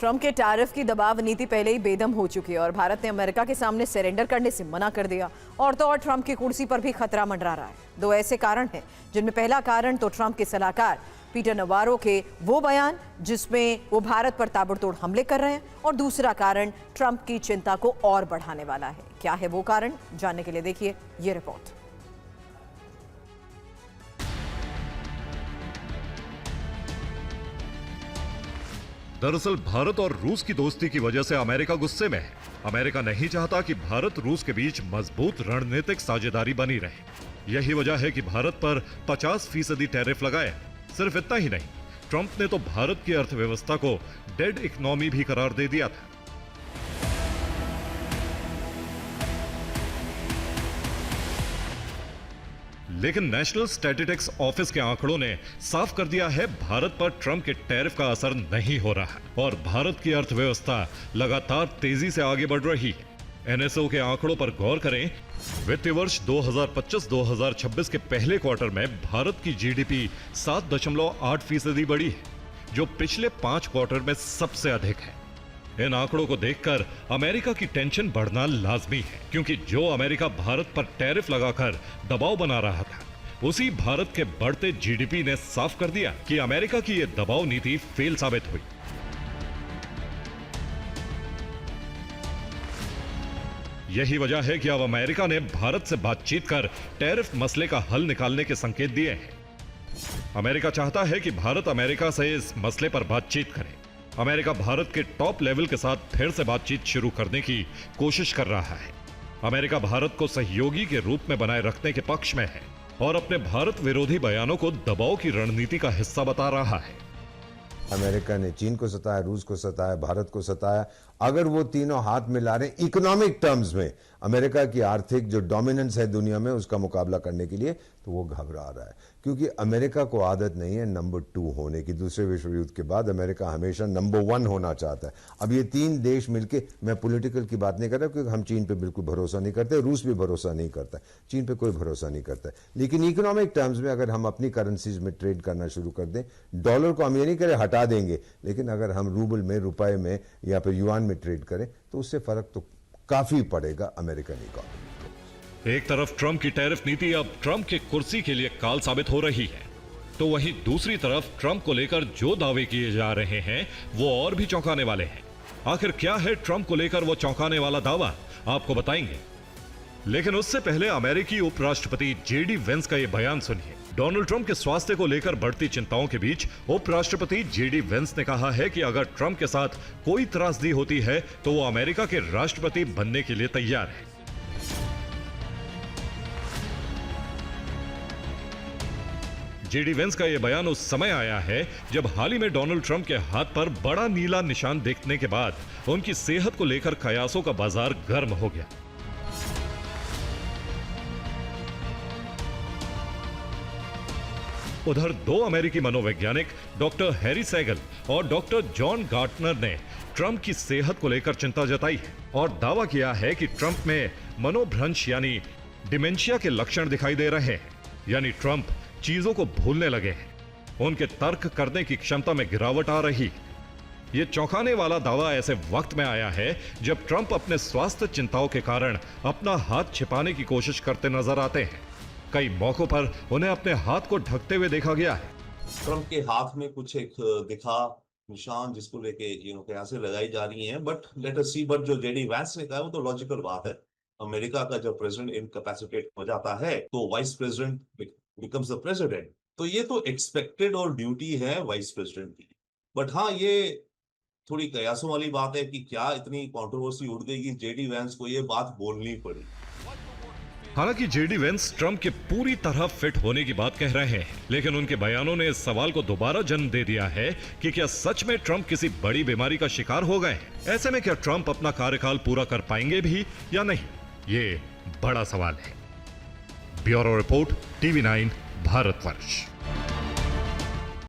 Trump के tariff की दबाव नीति पहले ही बेदम हो चुकी है और भारत ने अमेरिका के सामने सरेंडर करने से मना कर दिया। और तो और ट्रंप की कुर्सी पर भी खतरा मंडरा रहा है। दो ऐसे कारण हैं जिनमें पहला कारण तो ट्रंप के सलाहकार पीटर नवारो के वो बयान जिसमें वो भारत पर ताबड़तोड़ हमले कर रहे हैं, और दूसरा कारण ट्रंप की चिंता को और बढ़ाने वाला है। क्या है वो कारण, जानने के लिए देखिए ये रिपोर्ट। दरअसल भारत और रूस की दोस्ती की वजह से अमेरिका गुस्से में है। अमेरिका नहीं चाहता कि भारत रूस के बीच मजबूत रणनीतिक साझेदारी बनी रहे। यही वजह है कि भारत पर 50% टैरिफ लगाए। सिर्फ इतना ही नहीं, ट्रंप ने तो भारत की अर्थव्यवस्था को डेड इकोनॉमी भी करार दे दिया था। लेकिन नेशनल स्टैटिस्टिक्स ऑफिस के आंकड़ों ने साफ कर दिया है, भारत पर ट्रंप के टैरिफ का असर नहीं हो रहा है और भारत की अर्थव्यवस्था लगातार तेजी से आगे बढ़ रही है। एनएसओ के आंकड़ों पर गौर करें। वित्तीय वर्ष 2025-2026 के पहले क्वार्टर में भारत की जीडीपी 7.8% बढ़ी है, जो पिछले 5 क्वार्टर में सबसे अधिक है। इन आंकड़ों को देखकर अमेरिका की टेंशन बढ़ना लाजमी है, क्योंकि जो अमेरिका भारत पर टैरिफ लगाकर दबाव बना रहा था, उसी भारत के बढ़ते जीडीपी ने साफ कर दिया कि अमेरिका की यह दबाव नीति फेल साबित हुई। यही वजह है कि अब अमेरिका ने भारत से बातचीत कर टैरिफ मसले का हल निकालने के संकेत दिए हैं। अमेरिका चाहता है कि भारत अमेरिका से इस मसले पर बातचीत करे। अमेरिका भारत के टॉप लेवल के साथ फिर से बातचीत शुरू करने की कोशिश कर रहा है। अमेरिका भारत को सहयोगी के रूप में बनाए रखने के पक्ष में है और अपने भारत विरोधी बयानों को दबाव की रणनीति का हिस्सा बता रहा है। अमेरिका ने चीन को सताया, रूस को सताया, भारत को सताया। अगर वो तीनों हाथ मिला रहे इकोनॉमिक टर्म्स में अमेरिका की आर्थिक जो डोमिनेंस है दुनिया में, उसका मुकाबला करने के लिए, तो वो घबरा रहा है, क्योंकि अमेरिका को आदत नहीं है नंबर 2 होने की। दूसरे विश्व युद्ध के बाद अमेरिका हमेशा नंबर 1 होना चाहता है। अब ये 3 देश मिलके, मैं पॉलिटिकल की बात नहीं कर रहा, क्योंकि हम चीन पे बिल्कुल भरोसा नहीं करते, रूस भी भरोसा नहीं करता, चीन पे कोई भरोसा नहीं करता। लेकिन इकोनॉमिक टर्म्स में अगर हम अपनी करेंसीज में ट्रेड करना शुरू कर दें, डॉलर को हम ये नहीं करें हटा देंगे, लेकिन अगर हम रूबल में, रुपए में या फिर युआन में ट्रेड करें, तो उससे फर्क तो काफी पड़ेगा अमेरिकन इकोनॉमी। एक तरफ ट्रंप की टैरिफ नीति अब ट्रंप की कुर्सी के लिए काल साबित हो रही है, तो वहीं दूसरी तरफ ट्रंप को लेकर जो दावे किए जा रहे हैं वो और भी चौंकाने वाले हैं। आखिर क्या है ट्रंप को लेकर वो चौंकाने वाला दावा, आपको बताएंगे। लेकिन उससे पहले अमेरिकी उपराष्ट्रपति जेडी वेंस का यह बयान सुनिए। डोनाल्ड ट्रंप के स्वास्थ्य को लेकर बढ़ती चिंताओं के बीच उपराष्ट्रपति जेडी वेंस ने कहा है कि अगर ट्रंप के साथ कोई त्रासदी होती है तो वो अमेरिका के राष्ट्रपति बनने के लिए तैयार है। जेडी वेंस का यह बयान उस समय आया है जब हाल ही में डोनाल्ड ट्रंप के हाथ पर बड़ा नीला निशान देखने के बाद उनकी सेहत को लेकर कयासों का बाजार गर्म हो गया। उधर 2 अमेरिकी मनोवैज्ञानिक डॉक्टर हैरी सेगल और डॉक्टर जॉन गार्टनर ने ट्रंप की सेहत को लेकर चिंता जताई है और दावा किया है कि ट्रंप में मनोभ्रंश यानी डिमेंशिया के लक्षण दिखाई दे रहे हैं, यानी ट्रंप चीजों को भूलने लगे हैं। उनके तर्क करने की क्षमता में गिरावट आ रही है। यह चौंकाने वाला दावा ऐसे वक्त में आया है जब ट्रंप अपने स्वास्थ्य चिंताओं के कारण अपना हाथ छिपाने की कोशिश करते नजर आते हैं। कई मौकों पर उन्हें अपने हाथ को ढकते हुए देखा गया है। ट्रंप के हाथ में कुछ एक दिखा निशान जिसको लेके कयासें लगाई जा रही हैं, but let us see. But जो जेडी वैंस ने कहा वो तो लॉजिकल बात है। अमेरिका का जब प्रेसिडेंट इनकैपेसिटेट हो जाता है तो vice president becomes the president, तो ये तो एक्सपेक्टेड और ड्यूटी है वाइस प्रेसिडेंट की। बट हाँ, ये थोड़ी कयासों वाली बात है कि क्या इतनी कंट्रोवर्सी उड़ गई कि जेडी वैंस को ये बात बोलनी पड़ी। हालांकि जेडी वेंस ट्रंप के पूरी तरह फिट होने की बात कह रहे हैं, लेकिन उनके बयानों ने इस सवाल को दोबारा जन्म दे दिया है कि क्या सच में ट्रंप किसी बड़ी बीमारी का शिकार हो गए हैं। ऐसे में क्या ट्रंप अपना कार्यकाल पूरा कर पाएंगे भी या नहीं, ये बड़ा सवाल है। Bureau report, TV9 Bharatvarsh.